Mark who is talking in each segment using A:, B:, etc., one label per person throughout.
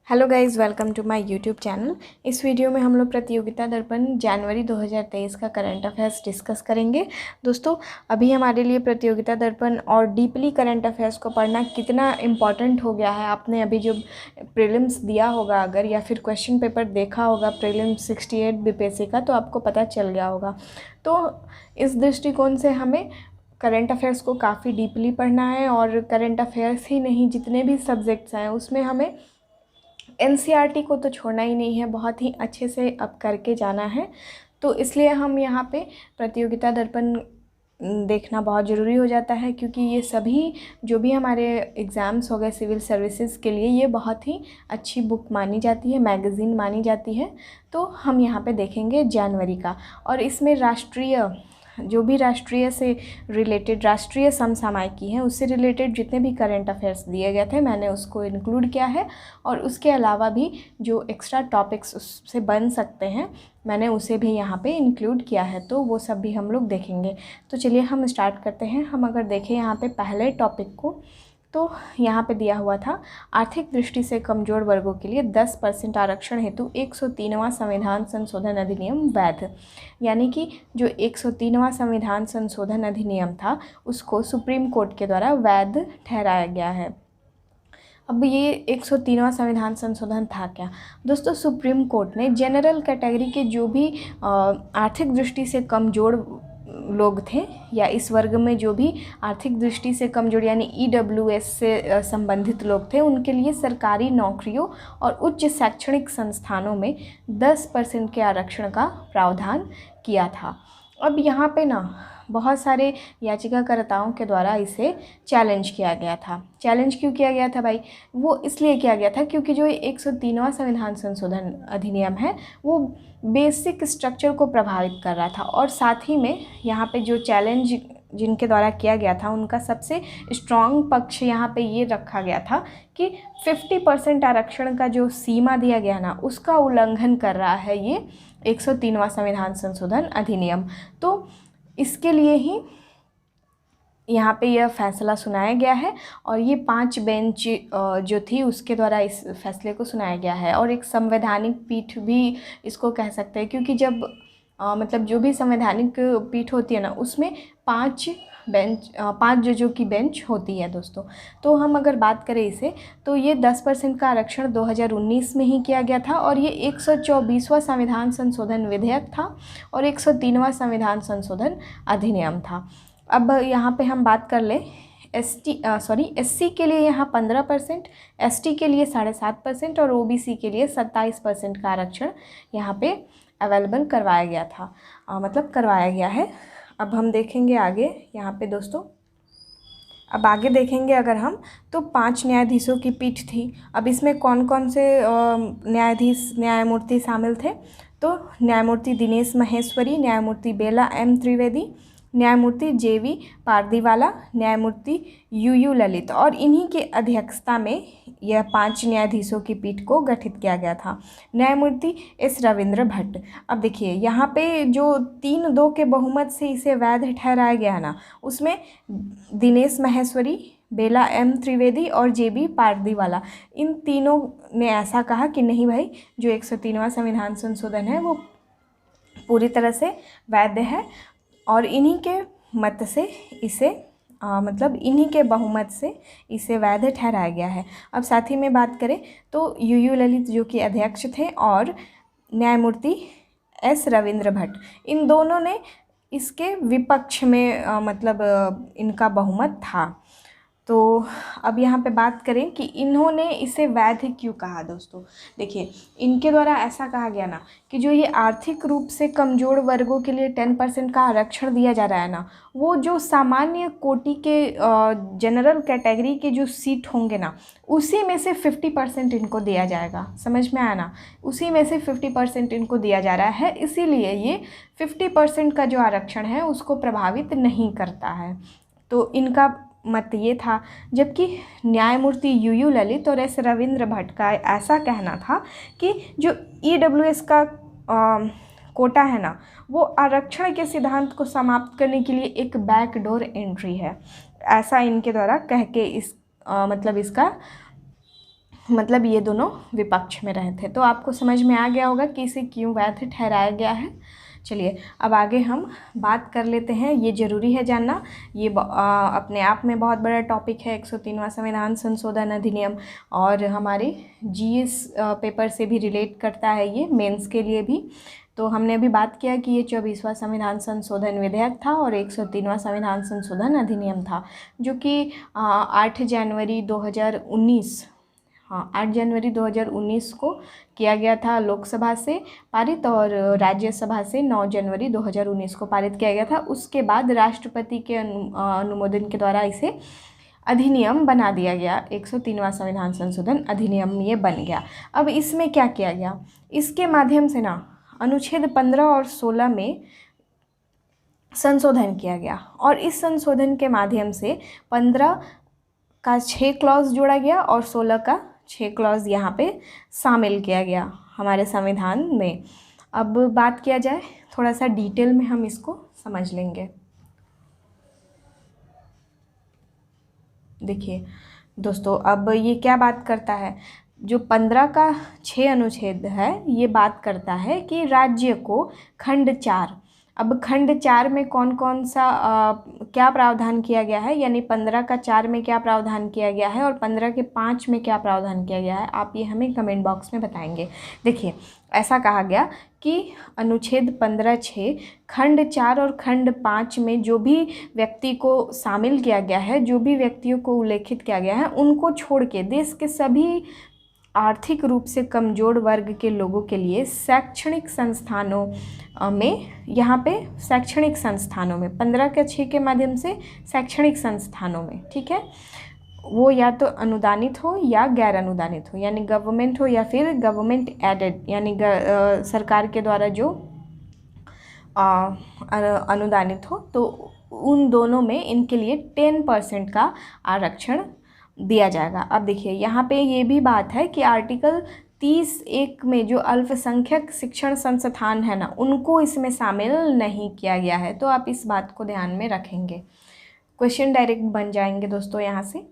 A: Hello guys, welcome to my YouTube channel. इस video में हम लोग प्रतियोगिता दर्पण जनवरी 2023 का करंट अफेयर्स डिस्कस करेंगे। दोस्तों, अभी हमारे लिए प्रतियोगिता दर्पण और डीपली करंट अफेयर्स को पढ़ना कितना इम्पॉर्टेंट हो गया है। आपने अभी जो प्रीलिम्स दिया होगा अगर, या फिर क्वेश्चन पेपर देखा होगा प्रीलिम्स 68 बीपीएससी का, तो आपको पता चल गया होगा। तो इस दृष्टिकोण से हमें करंट अफेयर्स को काफ़ी डीपली पढ़ना है, और करंट अफेयर्स ही नहीं, जितने भी सब्जेक्ट्स हैं उसमें हमें एनसीईआरटी को तो छोड़ना ही नहीं है, बहुत ही अच्छे से अब करके जाना है। तो इसलिए हम यहाँ पे प्रतियोगिता दर्पण देखना बहुत ज़रूरी हो जाता है, क्योंकि ये सभी जो भी हमारे एग्ज़ाम्स हो गए सिविल सर्विसेज के लिए, ये बहुत ही अच्छी बुक मानी जाती है, मैगज़ीन मानी जाती है। तो हम यहाँ पे देखेंगे जनवरी का, और इसमें राष्ट्रीय जो भी राष्ट्रीय से रिलेटेड, राष्ट्रीय समसामयिकी हैं उससे रिलेटेड जितने भी करंट अफेयर्स दिए गए थे मैंने उसको इंक्लूड किया है, और उसके अलावा भी जो एक्स्ट्रा टॉपिक्स उससे बन सकते हैं मैंने उसे भी यहाँ पे इंक्लूड किया है। तो वो सब भी हम लोग देखेंगे। तो चलिए हम स्टार्ट करते हैं। हम अगर देखें यहाँ पे पहले टॉपिक को, तो यहाँ पे दिया हुआ था आर्थिक दृष्टि से कमज़ोर वर्गों के लिए 10% आरक्षण हेतु 103वां संविधान संशोधन अधिनियम वैध। यानी कि जो 103वां संविधान संशोधन अधिनियम था उसको सुप्रीम कोर्ट के द्वारा वैध ठहराया गया है। अब ये 103वां संविधान संशोधन था क्या दोस्तों? सुप्रीम कोर्ट ने जनरल कैटेगरी के जो भी आर्थिक दृष्टि से कमज़ोर लोग थे, या इस वर्ग में जो भी आर्थिक दृष्टि से कमज़ोर यानी ईडब्ल्यूएस से संबंधित लोग थे, उनके लिए सरकारी नौकरियों और उच्च शैक्षणिक संस्थानों में 10% के आरक्षण का प्रावधान किया था। अब यहाँ पे ना बहुत सारे याचिकाकर्ताओं के द्वारा इसे चैलेंज किया गया था। चैलेंज क्यों किया गया था भाई? वो इसलिए किया गया था क्योंकि जो 103वां संविधान संशोधन अधिनियम है वो बेसिक स्ट्रक्चर को प्रभावित कर रहा था, और साथ ही में यहाँ पे जो चैलेंज जिनके द्वारा किया गया था उनका सबसे स्ट्रॉन्ग पक्ष यहाँ पे ये रखा गया था कि 50% आरक्षण का जो सीमा दिया गया ना, उसका उल्लंघन कर रहा है ये 103वां संविधान संशोधन अधिनियम। तो इसके लिए ही यहाँ पे यह फैसला सुनाया गया है, और ये 5 बेंच जो थी उसके द्वारा इस फैसले को सुनाया गया है। और एक संवैधानिक पीठ भी इसको कह सकते हैं, क्योंकि जब मतलब जो भी संवैधानिक पीठ होती है ना, उसमें 5 जजों की बेंच होती है दोस्तों। तो हम अगर बात करें इसे, तो ये 10% का आरक्षण 2019 में ही किया गया था, और ये 124वां संविधान संशोधन विधेयक था और 103वां संविधान संशोधन अधिनियम था। अब यहाँ पे हम बात कर ले एससी के लिए यहाँ 15%, एसटी के लिए 7.5% और ओबीसी के लिए 27% का आरक्षण यहाँ पे अवेलेबल करवाया गया था, मतलब करवाया गया है। अब हम देखेंगे आगे यहाँ पे दोस्तों। अब आगे देखेंगे अगर हम, तो 5 न्यायाधीशों की पीठ थी। अब इसमें कौन कौन से न्यायमूर्ति शामिल थे? तो न्यायमूर्ति दिनेश महेश्वरी, न्यायमूर्ति बेला एम त्रिवेदी, न्यायमूर्ति जेवी पारदीवाला, न्यायमूर्ति यूयू ललित, और इन्हीं के अध्यक्षता में यह 5 न्यायाधीशों की पीठ को गठित किया गया था। न्यायमूर्ति एस रविंद्र भट्ट। अब देखिए यहाँ पे जो 3-2 के बहुमत से इसे वैध ठहराया गया ना, उसमें दिनेश महेश्वरी, बेला एम त्रिवेदी और जेबी पारदीवाला, इन तीनों ने ऐसा कहा कि नहीं भाई, जो 103वां संविधान संशोधन है वो पूरी तरह से वैध है, और इन्हीं के मत से इसे मतलब इन्हीं के बहुमत से इसे वैध ठहराया गया है। अब साथ ही में बात करें तो यूयू ललित जो कि अध्यक्ष थे, और न्यायमूर्ति एस रविंद्र भट्ट, इन दोनों ने इसके विपक्ष में मतलब इनका बहुमत था। तो अब यहाँ पे बात करें कि इन्होंने इसे वैध क्यों कहा दोस्तों। देखिए, इनके द्वारा ऐसा कहा गया ना कि जो ये आर्थिक रूप से कमज़ोर वर्गों के लिए 10% का आरक्षण दिया जा रहा है ना, वो जो सामान्य कोटि के जनरल कैटेगरी के जो सीट होंगे ना, उसी में से 50% इनको दिया जाएगा। समझ में आया ना? उसी में से 50% इनको दिया जा रहा है, इसीलिए ये 50% का जो आरक्षण है उसको प्रभावित नहीं करता है। तो इनका मत ये था। जबकि न्यायमूर्ति यूयू ललित और एस रविंद्र भट्ट का ऐसा कहना था कि जो ईडब्ल्यूएस का कोटा है ना, वो आरक्षण के सिद्धांत को समाप्त करने के लिए एक बैकडोर एंट्री है। ऐसा इनके द्वारा कह के इस मतलब इसका मतलब ये दोनों विपक्ष में रहे थे। तो आपको समझ में आ गया होगा कि इसे क्यों वैध ठहराया गया है। चलिए अब आगे हम बात कर लेते हैं, ये ज़रूरी है जानना, ये अपने आप में बहुत बड़ा टॉपिक है 103वां संविधान संशोधन अधिनियम, और हमारे जीएस पेपर से भी रिलेट करता है, ये मेंस के लिए भी। तो हमने अभी बात किया कि ये 24वां संविधान संशोधन विधेयक था और 103वां संविधान संशोधन अधिनियम था, जो कि 8 जनवरी 2019, हाँ 8 जनवरी 2019 को किया गया था लोकसभा से पारित, और राज्यसभा से 9 जनवरी 2019 को पारित किया गया था। उसके बाद राष्ट्रपति के अनुमोदन के द्वारा इसे अधिनियम बना दिया गया, 103वां संविधान संशोधन अधिनियम ये बन गया। अब इसमें क्या किया गया, इसके माध्यम से ना अनुच्छेद 15 और 16 में संशोधन किया गया, और इस संशोधन के माध्यम से 15 का 6 क्लॉज जोड़ा गया और 16 का 6 क्लॉज यहाँ पे शामिल किया गया हमारे संविधान में। अब बात किया जाए थोड़ा सा डिटेल में, हम इसको समझ लेंगे। देखिए दोस्तों, अब ये क्या बात करता है, जो 15 का 6 अनुच्छेद है ये बात करता है कि राज्य को खंड 4, अब खंड 4 में कौन कौन सा क्या प्रावधान किया गया है, यानी 15 का 4 में क्या प्रावधान किया गया है और 15 के 5 में क्या प्रावधान किया गया है, आप ये हमें कमेंट बॉक्स में बताएंगे। देखिए ऐसा कहा गया कि अनुच्छेद 15(6) खंड 4 और खंड 5 में जो भी व्यक्ति को शामिल किया गया है, जो भी व्यक्तियों को उल्लेखित किया गया है, उनको छोड़ के देश के सभी आर्थिक रूप से कमज़ोर वर्ग के लोगों के लिए शैक्षणिक संस्थानों में, यहाँ पे शैक्षणिक संस्थानों में 15 के 6 के माध्यम से शैक्षणिक संस्थानों में, ठीक है, वो या तो अनुदानित हो या गैर अनुदानित हो, यानी गवर्नमेंट हो या फिर गवर्नमेंट एडेड, यानी सरकार के द्वारा जो अनुदानित हो, तो उन दोनों में इनके लिए 10% का आरक्षण दिया जाएगा। अब देखिए यहाँ पे ये भी बात है कि आर्टिकल 30(1) में जो अल्पसंख्यक शिक्षण संस्थान है ना, उनको इसमें शामिल नहीं किया गया है। तो आप इस बात को ध्यान में रखेंगे, क्वेश्चन डायरेक्ट बन जाएंगे दोस्तों यहाँ से।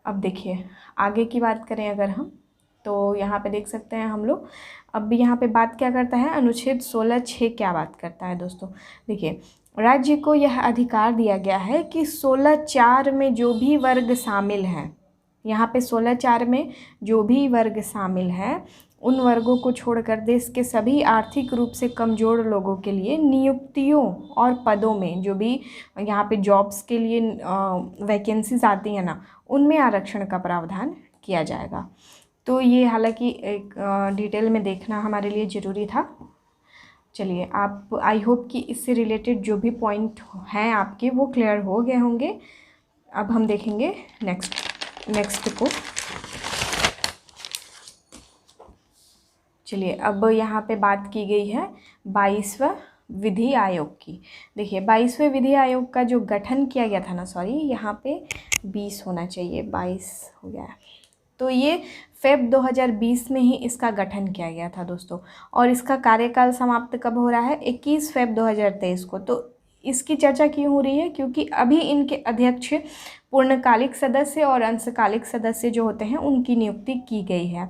A: अब देखिए आगे की बात करें अगर हम, तो यहाँ पे देख सकते हैं हम लोग, अब यहाँ पे बात क्या करता है, अनुच्छेद 16(6) क्या बात करता है दोस्तों। देखिए राज्य को यह अधिकार दिया गया है कि 16(4) में जो भी वर्ग शामिल हैं, यहाँ पे 16(4) में जो भी वर्ग शामिल हैं, उन वर्गों को छोड़कर देश के सभी आर्थिक रूप से कमज़ोर लोगों के लिए नियुक्तियों और पदों में, जो भी यहाँ पे जॉब्स के लिए वैकेंसीज आती हैं ना, उनमें आरक्षण का प्रावधान किया जाएगा। तो ये हालांकि एक डिटेल में देखना हमारे लिए ज़रूरी था। चलिए आप, आई होप कि इससे रिलेटेड जो भी पॉइंट हैं आपके वो क्लियर हो गए होंगे। अब हम देखेंगे नेक्स्ट को। चलिए अब यहाँ पे बात की गई है 22वां विधि आयोग की। देखिए 22वें विधि आयोग का जो गठन किया गया था ना, सॉरी यहाँ पे 20 होना चाहिए, 22 हो गया है। तो ये फेब 2020 में ही इसका गठन किया गया था दोस्तों, और इसका कार्यकाल समाप्त कब हो रहा है, 21 फेब 2023 को। तो इसकी चर्चा क्यों हो रही है, क्योंकि अभी इनके अध्यक्ष पूर्णकालिक सदस्य और अंशकालिक सदस्य जो होते हैं उनकी नियुक्ति की गई है।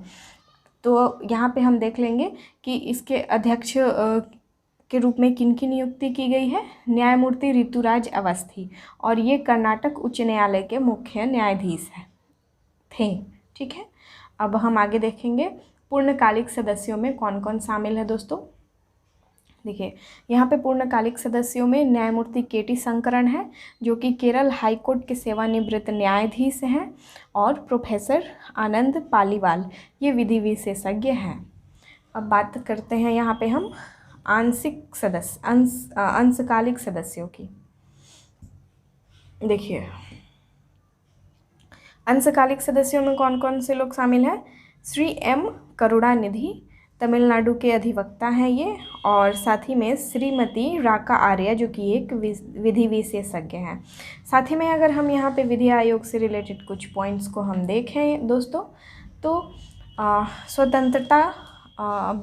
A: तो यहाँ पे हम देख लेंगे कि इसके अध्यक्ष के रूप में किन की नियुक्ति की गई है, न्यायमूर्ति ऋतुराज अवस्थी, और ये कर्नाटक उच्च न्यायालय के मुख्य न्यायाधीश थे, ठीक है। अब हम आगे देखेंगे पूर्णकालिक सदस्यों में कौन कौन शामिल है दोस्तों। देखिए यहाँ पे पूर्णकालिक सदस्यों में न्यायमूर्ति के.टी. शंकरन है, जो कि केरल हाई कोर्ट के सेवानिवृत्त न्यायाधीश हैं, और प्रोफेसर आनंद पालीवाल, ये विधि विशेषज्ञ हैं। अब बात करते हैं यहाँ पे हम अंशकालिक सदस्यों की। देखिए अंशकालिक सदस्यों में कौन कौन से लोग शामिल हैं, श्री एम करुणानिधि, तमिलनाडु के अधिवक्ता हैं ये, और साथ ही में श्रीमती राका आर्या, जो कि एक विधि विशेषज्ञ हैं। साथ ही में अगर हम यहाँ पे विधि आयोग से रिलेटेड कुछ पॉइंट्स को हम देखें दोस्तों, तो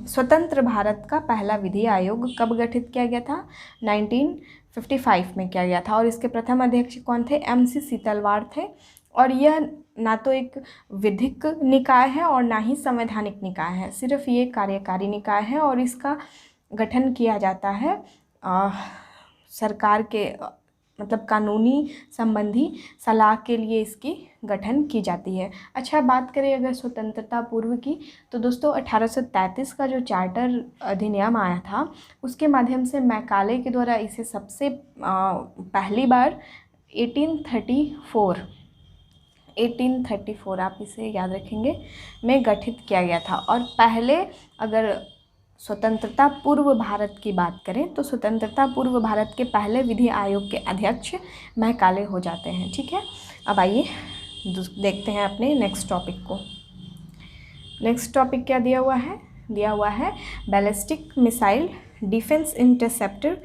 A: स्वतंत्र भारत का पहला विधि आयोग कब गठित किया गया था, 1955 में किया गया था, और इसके प्रथम अध्यक्ष कौन थे, MC सीतलवाड़ थे, और यह ना तो एक विधिक निकाय है और ना ही संवैधानिक निकाय है, सिर्फ ये कार्यकारी निकाय है और इसका गठन किया जाता है सरकार के मतलब कानूनी संबंधी सलाह के लिए इसकी गठन की जाती है। अच्छा, बात करें अगर स्वतंत्रता पूर्व की, तो दोस्तों 1833 का जो चार्टर अधिनियम आया था उसके माध्यम से मैकाले के द्वारा इसे सबसे पहली बार 1834 आप इसे याद रखेंगे में गठित किया गया था। और पहले अगर स्वतंत्रता पूर्व भारत की बात करें तो स्वतंत्रता पूर्व भारत के पहले विधि आयोग के अध्यक्ष मैकाले हो जाते हैं। ठीक है, अब आइए देखते हैं अपने नेक्स्ट टॉपिक को। नेक्स्ट टॉपिक क्या दिया हुआ है ballistic missile defence interceptor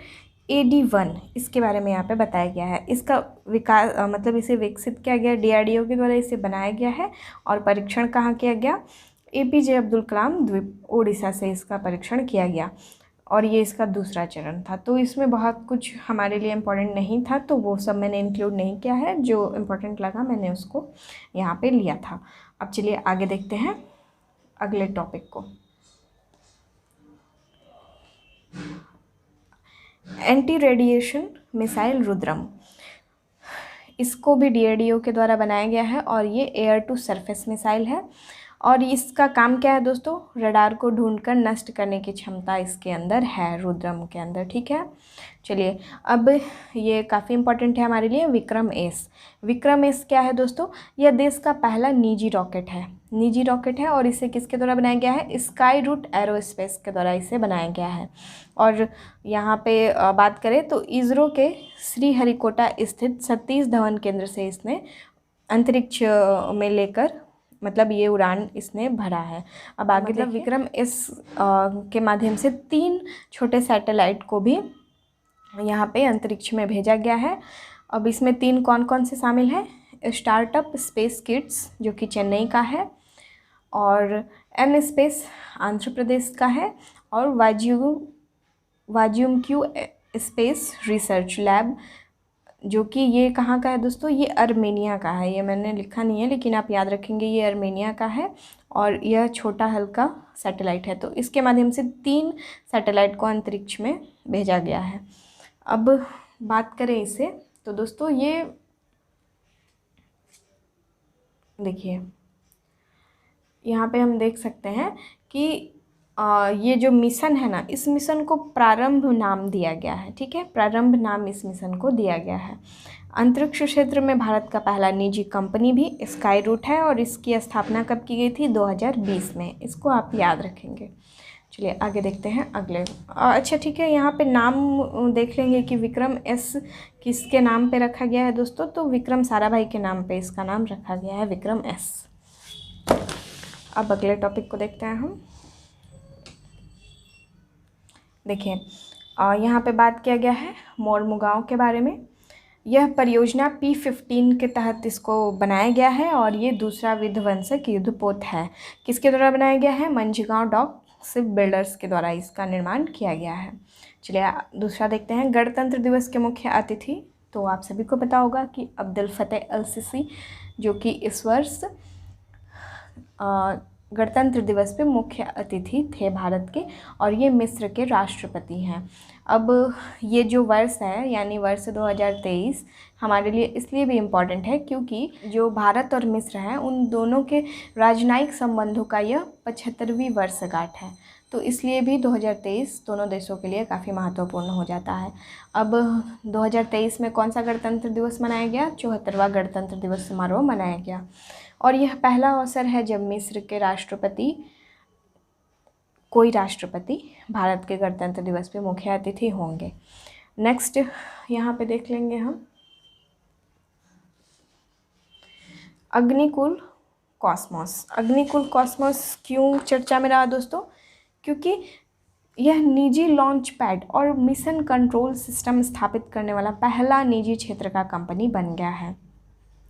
A: AD-1, इसके बारे में यहाँ पे बताया गया है। इसका विकास मतलब इसे विकसित किया गया DRDO के द्वारा, इसे बनाया गया है और परीक्षण कहाँ किया गया, APJ अब्दुल कलाम द्वीप ओडिशा से इसका परीक्षण किया गया और ये इसका दूसरा चरण था। तो इसमें बहुत कुछ हमारे लिए इम्पोर्टेंट नहीं था, तो वो सब मैंने इंक्लूड नहीं किया है, जो इम्पोर्टेंट लगा मैंने उसको यहाँ पे लिया था। अब चलिए आगे देखते हैं अगले टॉपिक को। एंटी रेडिएशन मिसाइल रुद्रम, इसको भी DRDO के द्वारा बनाया गया है और ये एयर टू सरफेस मिसाइल है और इसका काम क्या है दोस्तों, रडार को ढूंढकर नष्ट करने की क्षमता इसके अंदर है, रुद्रम के अंदर। ठीक है, चलिए अब ये काफ़ी इंपॉर्टेंट है हमारे लिए। विक्रम एस क्या है दोस्तों, यह देश का पहला निजी रॉकेट है और इसे किसके द्वारा बनाया गया है, स्काई रूट एरोस्पेस के द्वारा इसे बनाया गया है। और यहाँ पे बात करें तो इसरो के श्रीहरिकोटा स्थित सतीश धवन केंद्र से इसने अंतरिक्ष में लेकर मतलब ये उड़ान इसने भरा है। अब आगे मतलब विक्रम एस के माध्यम से 3 छोटे सैटेलाइट को भी यहाँ पे अंतरिक्ष में भेजा गया है। अब इसमें 3 कौन कौन से शामिल हैं, स्टार्टअप स्पेस किड्स जो कि चेन्नई का है, और एन स्पेस आंध्र प्रदेश का है, और वाज्यूम क्यू स्पेस रिसर्च लैब जो कि ये कहाँ का है दोस्तों, ये अर्मेनिया का है। ये मैंने लिखा नहीं है लेकिन आप याद रखेंगे, ये अर्मेनिया का है और यह छोटा हल्का सैटेलाइट है। तो इसके माध्यम से 3 सैटेलाइट को अंतरिक्ष में भेजा गया है। अब बात करें इसे तो दोस्तों ये देखिए यहाँ पे हम देख सकते हैं कि ये जो मिशन है ना, इस मिशन को प्रारंभ नाम दिया गया है। ठीक है, प्रारंभ नाम इस मिशन को दिया गया है। अंतरिक्ष क्षेत्र में भारत का पहला निजी कंपनी भी स्काई रूट है और इसकी स्थापना कब की गई थी, 2020 में। इसको आप याद रखेंगे। चलिए आगे देखते हैं अगले। अच्छा ठीक है, यहाँ पे नाम देख लेंगे कि विक्रम एस किसके नाम पे रखा गया है दोस्तों, तो विक्रम साराभाई के नाम पे इसका नाम रखा गया है, विक्रम एस। अब अगले टॉपिक को देखते हैं हम। देखिए यहाँ पे बात किया गया है मोरमुगांव के बारे में। यह परियोजना P-15 के तहत इसको बनाया गया है और ये दूसरा विध्वंसक युद्धपोत है। किसके द्वारा बनाया गया है, मंझगांव डॉक शिप बिल्डर्स के द्वारा इसका निर्माण किया गया है। चलिए दूसरा देखते हैं। गणतंत्र दिवस के मुख्य अतिथि, तो आप सभी को पता होगा कि अब्दुल फतेह अल सीसी जो कि इस वर्ष गणतंत्र दिवस पे मुख्य अतिथि थे भारत के, और ये मिस्र के राष्ट्रपति हैं। अब ये जो वर्ष है यानी वर्ष 2023 हमारे लिए इसलिए भी इम्पॉर्टेंट है क्योंकि जो भारत और मिस्र हैं उन दोनों के राजनयिक संबंधों का यह 75वीं वर्षगांठ है। तो इसलिए भी 2023 दोनों देशों के लिए काफ़ी महत्वपूर्ण हो जाता है। अब 2023 में कौन सा गणतंत्र दिवस मनाया गया, 74वां गणतंत्र दिवस समारोह मनाया गया। और यह पहला अवसर है जब मिस्र के कोई राष्ट्रपति भारत के गणतंत्र दिवस पे मुख्य अतिथि होंगे। नेक्स्ट यहाँ पे देख लेंगे हम अग्निकुल कॉस्मोस। अग्निकुल कॉस्मोस क्यों चर्चा में रहा दोस्तों, क्योंकि यह निजी लॉन्च पैड और मिशन कंट्रोल सिस्टम स्थापित करने वाला पहला निजी क्षेत्र का कंपनी बन गया है।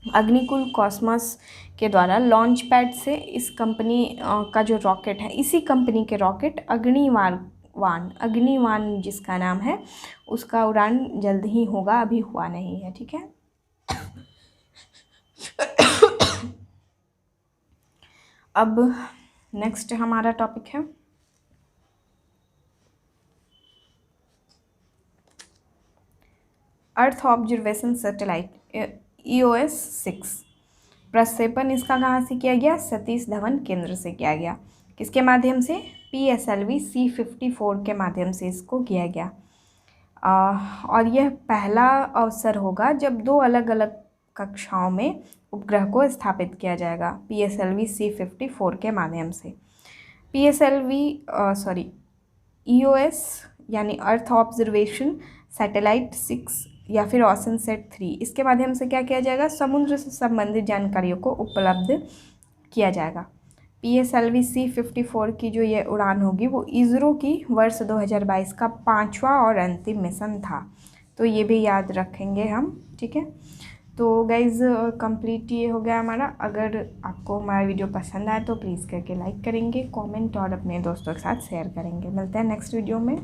A: अग्निकुल कॉस्मोस के द्वारा लॉन्च पैड से इस कंपनी का जो रॉकेट है, इसी कंपनी के रॉकेट अग्निवान जिसका नाम है, उसका उड़ान जल्द ही होगा, अभी हुआ नहीं है। ठीक है अब नेक्स्ट हमारा टॉपिक है अर्थ ऑब्जर्वेशन सैटेलाइट EOS 6। प्रक्षेपण इसका कहाँ से किया गया? सतीश धवन केंद्र से किया गया। किसके माध्यम से? PSLV C-54 के माध्यम से इसको किया गया। और यह पहला अवसर होगा जब दो अलग अलग कक्षाओं में उपग्रह को स्थापित किया जाएगा PSLV C-54 के माध्यम से। EOS यानी अर्थ ऑब्जर्वेशन सैटेलाइट 6 या फिर OSINSAT 3, इसके माध्यम से क्या किया जाएगा? समुद्र से संबंधित जानकारियों को उपलब्ध किया जाएगा। PSLV C-54 की जो ये उड़ान होगी वो इसरो की वर्ष 2022 का 5वां और अंतिम मिशन था, तो ये भी याद रखेंगे हम, ठीक है। तो गाइज़ कंप्लीट ये हो गया हमारा। अगर आपको हमारा वीडियो पसंद आए तो प्लीज़ करके लाइक करेंगे, कमेंट और अपने दोस्तों के साथ शेयर करेंगे। मिलते हैं नेक्स्ट वीडियो में।